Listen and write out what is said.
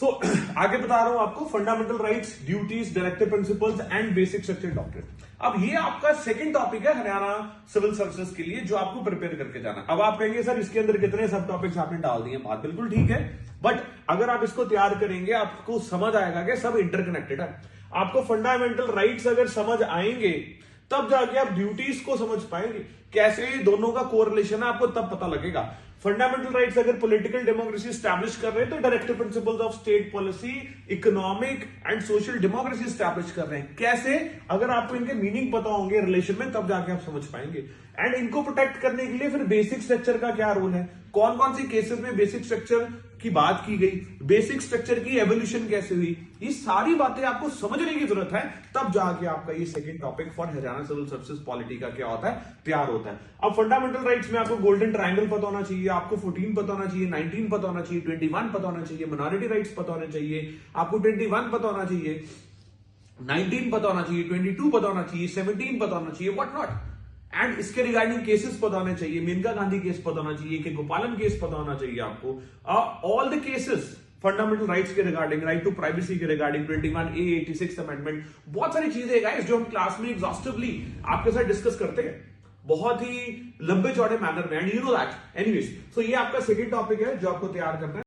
सो आगे बता रहा हूं आपको fundamental rights, duties, directive principles and basic structure doctrine. अब ये आपका सेकंड टॉपिक है हरियाणा सिविल सर्विसेज के लिए, जो आपको प्रिपेयर करके जाना। अब आप कहेंगे सर इसके अंदर कितने सब टॉपिक्स आपने डाल दिए। बात बिल्कुल ठीक है, बट अगर आप इसको तैयार करेंगे आपको समझ आएगा कि सब इंटरकनेक्टेड है। आपको फंडामेंटल राइट्स अगर समझ आएंगे तब जाके आप ड्यूटीज को समझ पाएंगे, कैसे दोनों का कोरिलेशन है आपको तब पता लगेगा। फंडामेंटल राइट्स अगर पॉलिटिकल डेमोक्रेसी स्टैब्लिश कर रहे हैं तो directive principles of state policy, economic and social democracy establish कर रहे हैं। कैसे? अगर आपको इनके मीनिंग पता होंगे रिलेशन में तब जाके आप समझ पाएंगे। एंड इनको प्रोटेक्ट करने के लिए फिर बेसिक स्ट्रक्चर का क्या रोल है, कौन कौन सी केसेस में बेसिक स्ट्रक्चर की बात की गई, बेसिक स्ट्रक्चर की एवोल्यूशन कैसे हुई, ये सारी बातें आपको समझने की जरूरत है। तब जाके आपका ये second topic for Haryana civil services polity का क्या होता है, तैयार होता है। अब फंडामेंटल राइट्स में आपको गोल्डन ट्रायंगल पता होना चाहिए, आपको 14 पता होना चाहिए, 19 पता होना चाहिए, 21 पता होना चाहिए, मिनॉरिटी राइट्स पता होने चाहिए, आपको 21 पता होना चाहिए, 19 पता होना चाहिए, 22 पता होना चाहिए, 17 पता होना चाहिए, व्हाट नॉट। एंड इसके रिगार्डिंग केसेस पता होने चाहिए, मेनका गांधी केस पता होना चाहिए, के गोपालन केस पता होना चाहिए आपको, all the cases fundamental rights के रिगार्डिंग, राइट टू प्राइवेसी के रिगार्डिंग, 21A, 86th अमेंडमेंट, बहुत सारी चीजें गाइस जो हम क्लास में एग्जॉस्टिवली आपके साथ डिस्कस करते हैं बहुत ही लंबे चौड़े मैनर में, and you know that. Anyways, so ये आपका सेकंड टॉपिक है जो आपको तैयार करना है।